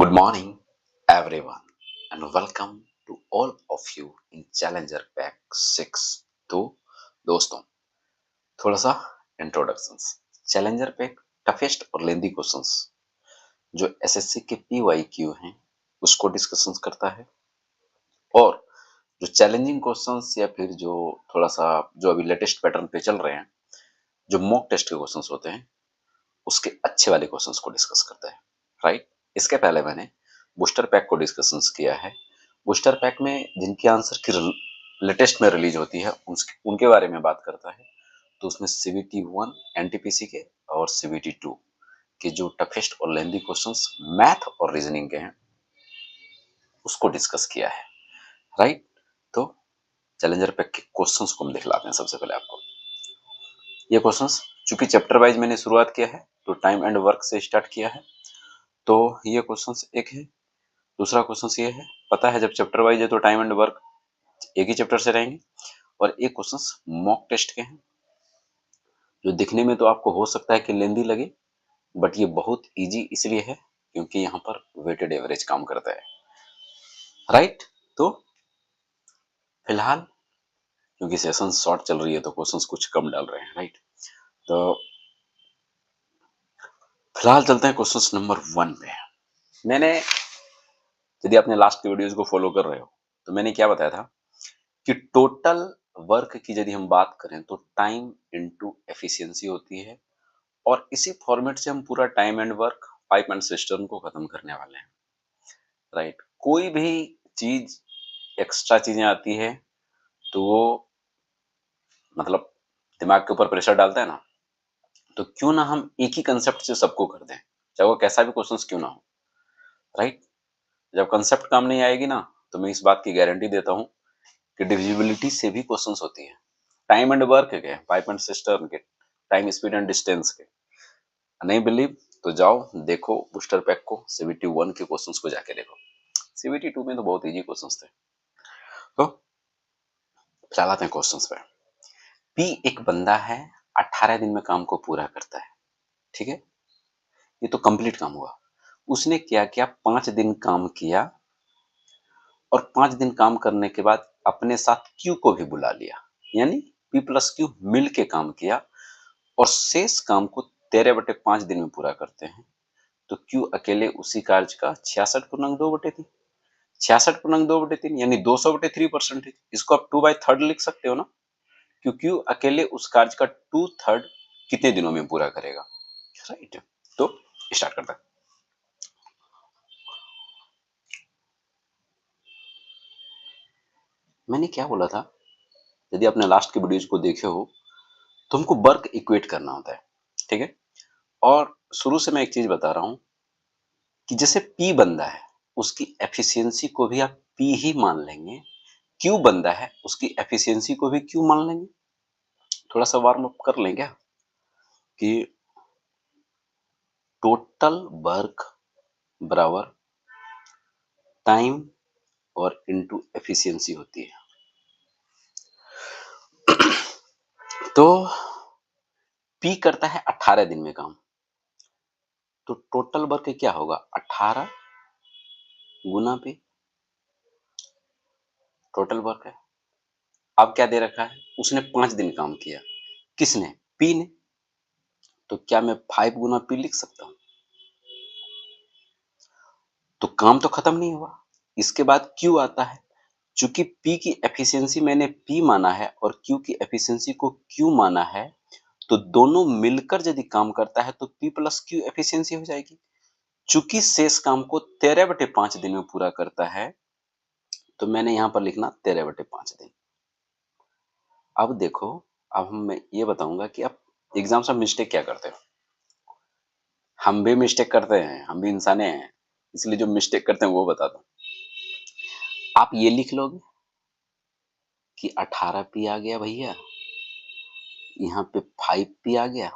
Good morning, everyone, and welcome to all of you in Challenger Pack 6। तो दोस्तों, थोड़ा सा इंट्रोडक्शंस। चैलेंजर पैक टफेस्ट और लेंदी questions जो एसएससी के पीवाईक्यू हैं उसको डिस्कशंस करता है, और जो चैलेंजिंग क्वेश्चंस या फिर जो थोड़ा सा जो अभी लेटेस्ट पैटर्न पे चल रहे हैं, जो मॉक टेस्ट के क्वेश्चंस होते हैं, उसके अच्छे वाले क्वेश्चंस को डिस्कस करता है। राइट, इसके पहले मैंने बूस्टर पैक को डिस्कशंस किया है। बूस्टर पैक में जिनकी आंसर की लेटेस्ट में रिलीज होती है उनके बारे में बात करता है। तो उसमें सीबीटी 1 एनटीपीसी के और सीबीटी 2 के जो टफेस्ट और लेंदी क्वेश्चंस मैथ और रीजनिंग के हैं उसको डिस्कस किया है। राइट, तो चैलेंजर पैक के क्वेश्चंस को हम दिखलाते हैं। सबसे पहले आपको ये क्वेश्चंस, चूंकि चैप्टर वाइज मैंने शुरुआत किया है तो टाइम एंड वर्क से स्टार्ट किया है, तो ये क्वेश्चंस एक है। दूसरा क्वेश्चन ये है, पता है जब चैप्टर वाइज है तो टाइम एंड वर्क एक ही चैप्टर से रहेंगे, और एक क्वेश्चंस मॉक टेस्ट के हैं जो दिखने में तो आपको हो सकता है कि लेंदी लगे, बट ये बहुत इजी इसलिए है क्योंकि यहाँ पर वेटेड एवरेज काम करता है। राइट, तो फिलहाल क्योंकि सेशन शॉर्ट चल रही है तो क्वेश्चंस कुछ कम डाल रहे हैं। राइट, तो फिलहाल चलते हैं क्वेश्चंस नंबर 1 पे। मैंने, यदि आपने लास्ट के वीडियोस को फॉलो कर रहे हो तो मैंने क्या बताया था कि टोटल वर्क की यदि हम बात करें तो टाइम इनटू एफिशिएंसी होती है, और इसी फॉर्मेट से हम पूरा time and work pipe and system को खत्म करने वाले हैं। राइट, कोई भी चीज एक्स्ट्रा चीजें आती है तो वो मतलब दिमाग के ऊपर प्रेशर डालता है ना, तो क्यों ना हम एक ही कंसेप्ट से सबको कर दें, चाहे वो कैसा भी क्वेश्चंस क्यों ना हो। राइट, जब कंसेप्ट काम नहीं आएगी ना तो मैं इस बात की गारंटी देता हूं कि डिविजिबिलिटी से भी क्वेश्चंस होती है, टाइम एंड वर्क के, पाइप एंड सिस्टम के, टाइम स्पीड एंड डिस्टेंस के। नहीं बिलीव तो जाओ देखो बूस्टर पैक को, सीबीटी 1 के क्वेश्चंस को जाके देखो। सीबीटी 2 में तो बहुत इजी क्वेश्चंस थे। तो चलाते हैं क्वेश्चंस पे। पी एक बंदा है, 18 दिन में काम को पूरा करता है। ठीक है, ये तो कंप्लीट काम हुआ। उसने क्या किया, 5 दिन काम किया, और 5 दिन काम करने के बाद अपने साथ क्यू को भी बुला लिया, यानी पी प्लस क्यू मिल के काम किया, और शेष काम को 13/5 दिन में पूरा करते हैं। तो क्यू अकेले उसी कार्य का 66/2/3, 66/2/3 यानी 200/3%। इसको आप 2/3 लिख सकते हो ना, क्योंकि अकेले उस कार्य का 2/3 कितने दिनों में पूरा करेगा। राइट, तो स्टार्ट करते हैं। मैंने क्या बोला था, यदि आपने लास्ट के वीडियोज को देखे हो तो हमको वर्क इक्वेट करना होता है। ठीक है, और शुरू से मैं एक चीज बता रहा हूं कि जैसे पी बंदा है उसकी एफिशिएंसी को भी आप पी ही मान लेंगे, क्यू बंदा है उसकी एफिशिएंसी को भी क्यू मान लेंगे। थोड़ा सा वार्म अप कर लें क्या, कि टोटल वर्क बराबर टाइम और इनटू एफिशिएंसी होती है। तो पी करता है 18 दिन में काम, तो टोटल वर्क क्या होगा, 18 गुना पी, टोटल वर्क है। अब क्या दे रखा है, उसने 5 दिन काम किया, किसने, पी ने, तो क्या मैं 5 गुना पी लिख सकता हूं, तो काम तो खत्म नहीं हुआ। इसके बाद क्यू आता है, चूंकि पी की एफिशिएंसी मैंने पी माना है और क्यू की एफिशिएंसी को क्यू माना है, तो दोनों मिलकर यदि काम करता है तो पी प्लस क्यू एफिशिएंसी हो जाएगी। चूंकि शेष काम को 13/5 दिन में पूरा करता है, तो मैंने यहां पर लिखना 13/5 दिन। अब देखो, अब मैं ये बताऊंगा कि आप एग्जाम से मिस्टेक क्या करते हो। हम भी मिस्टेक करते हैं, हम भी इंसाने हैं, इसलिए जो मिस्टेक करते हैं वो बता दो। आप ये लिख लोगे कि 18 पी आ गया भैया, यहाँ पे 5 पी आ गया।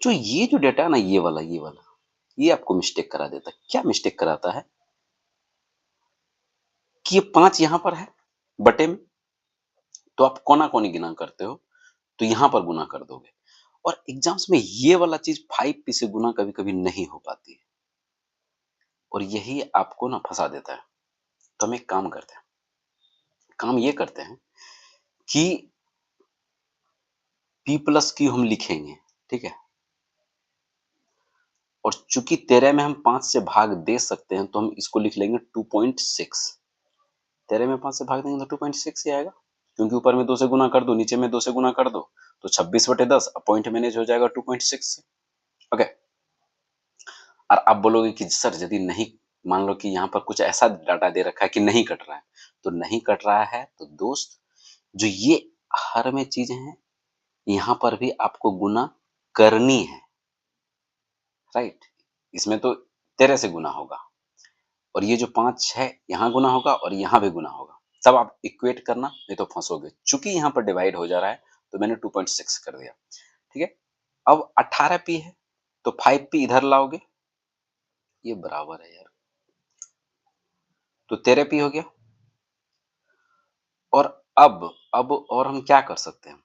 जो ये जो डेटा है ना, ये वाला ये आपको मिस्टेक करा देता है। क्या मिस्टेक कराता है कि ये 5 यहां पर है बटे में, तो आप कोना कोनी गुना करते हो तो यहां पर गुना कर दोगे, और एग्जाम्स में ये वाला चीज 5p से गुना कभी कभी नहीं हो पाती है और यही आपको ना फंसा देता है। तो हम एक काम करते हैं, काम ये करते हैं कि p प्लस क्यू हम लिखेंगे, ठीक है, और चूंकि 13 में हम 5 से भाग दे सकते हैं तो हम इसको लिख लेंगे 2.6। 13 में 5 से भाग देंगे तो 2.6 ही आएगा, क्योंकि ऊपर में 2 से गुना कर दो, नीचे में 2 से गुना कर दो, तो 26/10 पॉइंट मैनेज हो जाएगा 2.6 से। ओके, और आप बोलोगे कि सर यदि नहीं, मान लो कि यहाँ पर कुछ ऐसा डाटा दे रखा है कि नहीं कट रहा है, तो नहीं कट रहा है तो दोस्त जो ये हर में चीजें हैं यहाँ पर भी आपको गुना करनी है, राइट। इसमें तो 13 से गुना होगा और ये जो 5 है यहाँ गुना होगा और यहाँ भी गुना होगा, सब आप इक्वेट करना, नहीं तो फंसोगे। चूंकि यहाँ पर डिवाइड हो जा रहा है तो मैंने 2.6 कर दिया, ठीक है। अब 18p है तो 5p इधर लाओगे, ये बराबर है यार, तो 13p हो गया। और अब और हम क्या कर सकते हैं,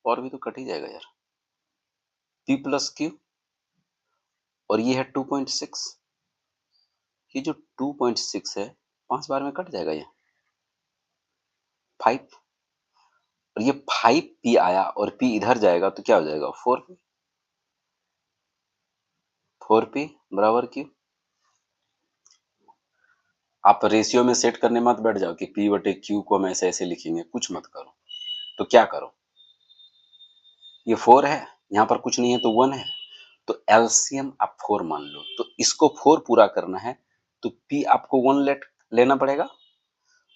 और भी तो कट ही जाएगा यार, p प्लस क्यू और ये है 2.6, ये जो 2.6 है 5 बार में कट जाएगा, ये 5, और ये 5p आया और p इधर जाएगा तो क्या हो जाएगा 4p, 4p बराबर क्यू। आप रेशियो में सेट करने मत बैठ जाओ कि p बटे q को हम ऐसे ऐसे लिखेंगे, कुछ मत करो। तो क्या करो, ये 4 है, यहाँ पर कुछ नहीं है तो 1 है, तो एलसीएम आप 4 मान लो, तो इसको 4 पूरा करना है तो p आपको 1 लेना पड़ेगा,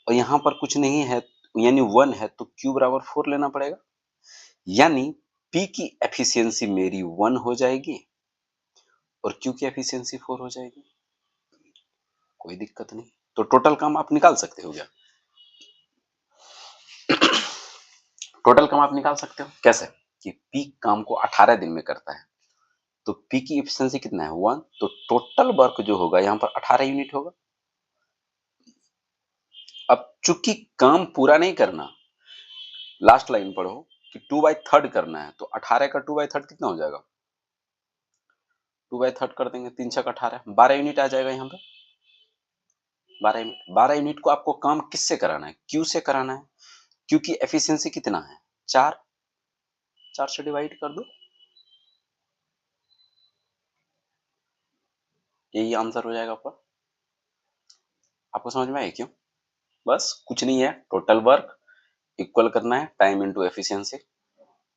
और यहाँ पर कुछ नहीं है यानी 1 है तो q बराबर 4 लेना पड़ेगा, यानी p की एफिशिएंसी मेरी 1 हो जाएगी और q की एफिशिएंसी 4 हो जाएगी, कोई दिक्कत नहीं। तो टोटल काम आप निकाल सकते हो क्या, टोटल काम आप निकाल सकते हो कैसे, कि p काम को 18 दिन में करता है तो p की एफिशिएंसी कितना है 1, तो टोटल वर्क जो होगा यहाँ पर 18 यूनिट होगा। अब चूंकि काम पूरा नहीं करना, लास्ट लाइन पढ़ो कि 2/3 करना है, तो 18 का 2/3 कितना हो जाएगा, 2/3 कर देंगे, 3 6 18, 12 यूनिट आ जाएगा यहाँ पे, 12 यूनिट। 12 यूनिट को आपको काम किससे कराना है, क्यू से कराना है, क्यू की एफिशिएंसी कितना है 4, 4 से डिवाइड कर दो, यही आंसर हो जाएगा आपका। आपको समझ में आया क्यों, बस कुछ नहीं है, टोटल वर्क इक्वल करना है टाइम इनटू एफिशिएंसी,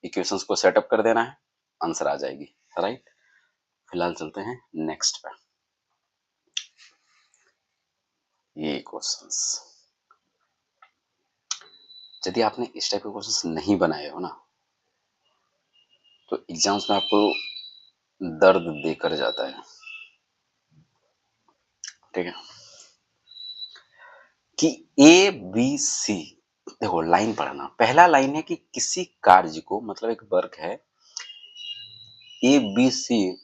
इक्वेशंस को सेटअप कर देना है, आंसर आ जाएगी, राइट। फिलहाल चलते हैं नेक्स्ट पे, ये क्वेश्चंस, यदि आपने इस टाइप के क्वेश्चंस नहीं बनाए हो ना तो एग्जाम्स में आपको दर्द देकर जाता है, ठीक है। कि ए बी सी, देखो लाइन पढ़ना, पहला लाइन है कि किसी कार्य को, मतलब एक वर्क है ए बी सी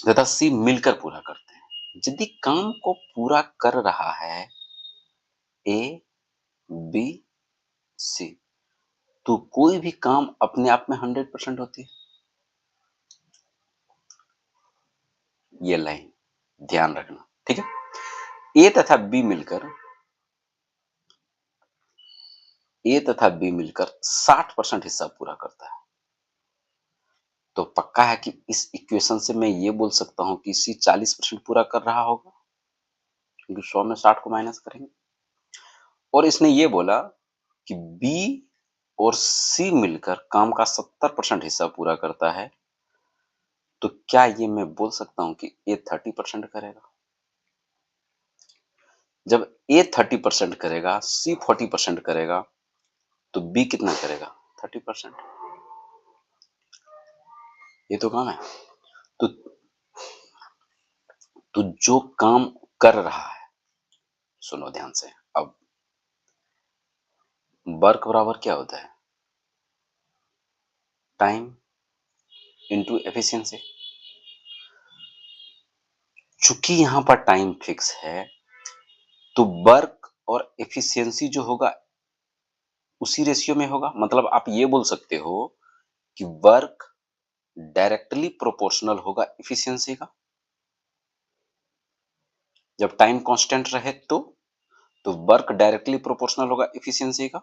तथा सी मिलकर पूरा करते हैं, यदि काम को पूरा कर रहा है ए बी सी तो कोई भी काम अपने आप में 100% होती है, ये लाइन ध्यान रखना, ठीक है। ए तथा बी मिलकर 60% हिस्सा पूरा करता है, तो पक्का है कि इस इक्वेशन से मैं ये बोल सकता हूं कि सी 40% पूरा कर रहा होगा, क्योंकि 100 में 60 को माइनस करेंगे। और इसने ये बोला कि बी और सी मिलकर काम का 70% हिस्सा पूरा करता है, तो क्या ये मैं बोल सकता हूं कि ए 30% करेगा, जब ए 30% करेगा, सी 40% करेगा, तो बी कितना करेगा 30%, ये तो काम है। तो जो काम कर रहा है, सुनो ध्यान से, अब वर्क बराबर क्या होता है, टाइम इनटू एफिशिएंसी। चूंकि यहां पर टाइम फिक्स है तो वर्क और एफिशिएंसी जो होगा उसी रेशियो में होगा। मतलब आप ये बोल सकते हो कि वर्क डायरेक्टली प्रोपोर्शनल होगा एफिशिएंसी का। जब टाइम कांस्टेंट रहे तो वर्क डायरेक्टली प्रोपोर्शनल होगा एफिशिएंसी का।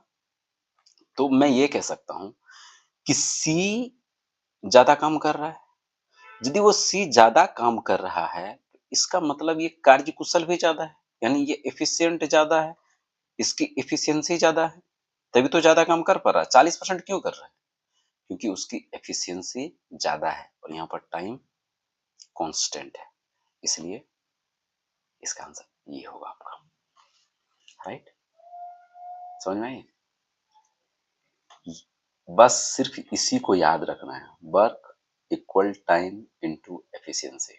तो मैं ये कह सकता हूं कि सी ज्यादा काम कर रहा है। यदि वो सी ज्यादा काम कर रहा है, इसका मतलब ये कार्य कुशल भी ज्यादा है, यानी ये एफिशिएंट ज्यादा है, इसकी एफिशिएंसी ज्यादा है, तभी तो ज्यादा काम कर पा रहा है। 40% क्यों कर रहा है? क्योंकि उसकी एफिशिएंसी ज्यादा है और यहाँ पर टाइम कांस्टेंट है, इसलिए इसका आंसर ये होगा आपका। राइट, समझ में आई? बस सिर्फ इसी को याद रखना है, work equal time into efficiency.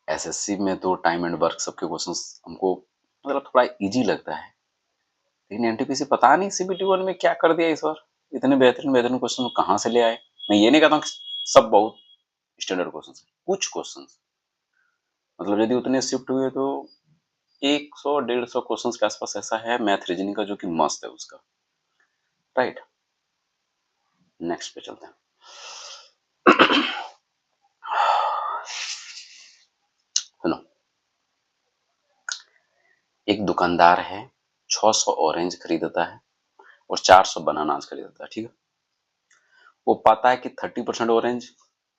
SSC में तो टाइम एंड वर्क सबके क्वेश्चंस हमको मतलब थोड़ा इजी लगता है, लेकिन एनटीपीसी पता नहीं सीबीटी वन में क्या कर दिया इस बार। इतने बेहतरीन बेहतरीन क्वेश्चन कहाँ से ले आए। मैं ये नहीं कहता हूँ कि सब बहुत स्टैंडर्ड क्वेश्चन है, कुछ क्वेश्चन मतलब यदि उतने शिफ्ट हुए तो 100-150 क्वेश्चन के आसपास ऐसा है मैथ रीजनिंग का जो कि मस्त है उसका। राइट, नेक्स्ट पे चलते हैं। सुनो, एक दुकानदार है, 600 ऑरेंज खरीदता है और 400 बनानास खरीदता है। ठीक है, वो पाता है कि 30% ऑरेंज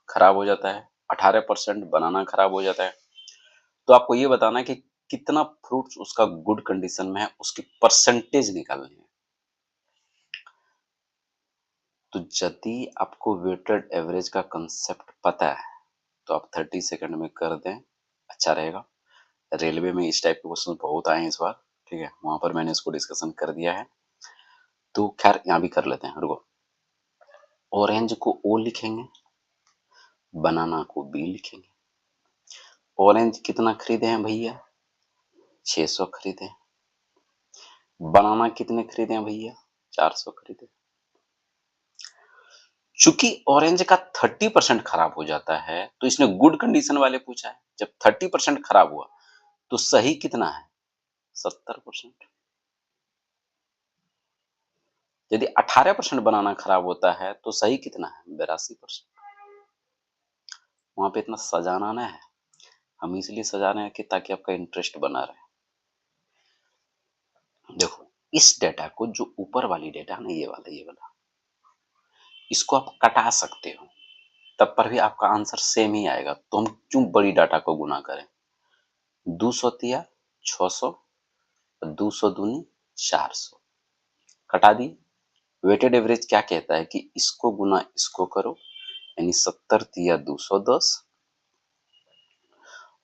खराब हो जाता है, 18% बनाना खराब हो जाता है। तो आपको ये बताना है कि कितना फ्रूट्स उसका गुड कंडीशन में है, उसकी परसेंटेज निकालनी है। तो यदि आपको वेटेड एवरेज का कंसेप्ट पता है तो आप 30 सेकंड में कर दें, अच्छा रहेगा। रेलवे में इस टाइप के क्वेश्चन बहुत आए हैं इस बार, ठीक है, वहां पर मैंने इसको डिस्कशन कर दिया है। तो खैर यहाँ भी कर लेते हैं, रुको। ऑरेंज को ओ लिखेंगे, बनाना को बी लिखेंगे। ऑरेंज कितना खरीदे हैं भैया? 600 खरीदे। बनाना कितने खरीदे हैं भैया? 400 खरीदे। चूंकि ऑरेंज का 30% खराब हो जाता है तो इसने गुड कंडीशन वाले पूछा है। जब 30% खराब हुआ तो सही कितना है? 70%। यदि 18% बनाना खराब होता है तो सही कितना है? 82%। वहां पे इतना सजाना ना है, हम इसलिए सजा रहे हैं कि ताकि आपका इंटरेस्ट बना रहे। देखो, इस डेटा को, जो ऊपर वाली डेटा है ना, ये वाला इसको आप कटा सकते हो, तब पर भी आपका आंसर सेम ही आएगा। तो हम क्यों बड़ी डाटा को गुना करें? 200 तिया 600, 200 दूनी 400, कटा दी। वेटेड एवरेज क्या कहता है कि इसको गुना इसको करो, यानी 70 तिया 210,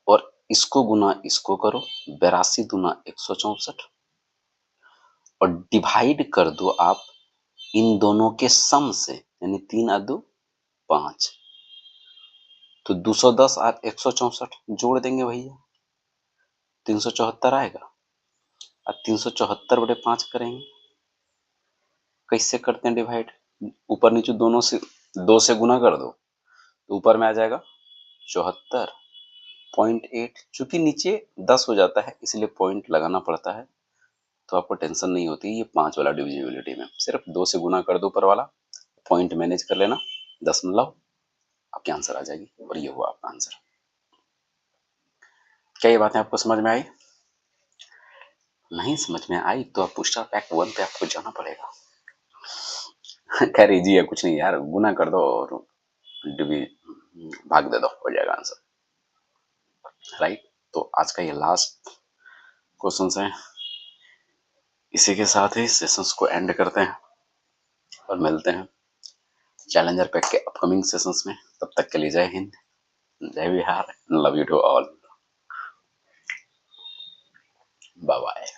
और इसको गुना इसको करो, 82 दूना 164, और डिवाइड कर दो आप इन दोनों के सम से, यानी 3 और 2 5। तो 210 और 164 जोड़ देंगे भैया, 374 आएगा। और 374 बटे 5 करेंगे। कैसे करते हैं डिवाइड? ऊपर नीचे दोनों से 2 से गुना कर दो तो ऊपर में आ जाएगा 74.8। चूंकि नीचे 10 हो जाता है इसलिए पॉइंट लगाना पड़ता है, तो आपको टेंशन नहीं होती। ये 5 वाला डिविजिबिलिटी में सिर्फ 2 से गुना कर दो ऊपर वाला, पॉइंट मैनेज कर लेना, 10 आपकी आंसर आ जाएगी और ये हुआ आपका आंसर। क्या ये बातें आपको समझ में आई? नहीं समझ में आई तो आप बूस्टर पैक 1 पे आपको जाना पड़ेगा। खैर इजी है, कुछ नहीं यार, गुना कर दो और भाग दे दो, हो जाएगा आंसर। राइट, तो आज का ये लास्ट क्वेश्चन है। इसी के साथ ही सेशंस को एंड करते हैं और मिलते हैं चैलेंजर पैक के अपकमिंग सेशंस में। तब तक के लिए जय हिंद, जय Bihar, love you to all, bye bye.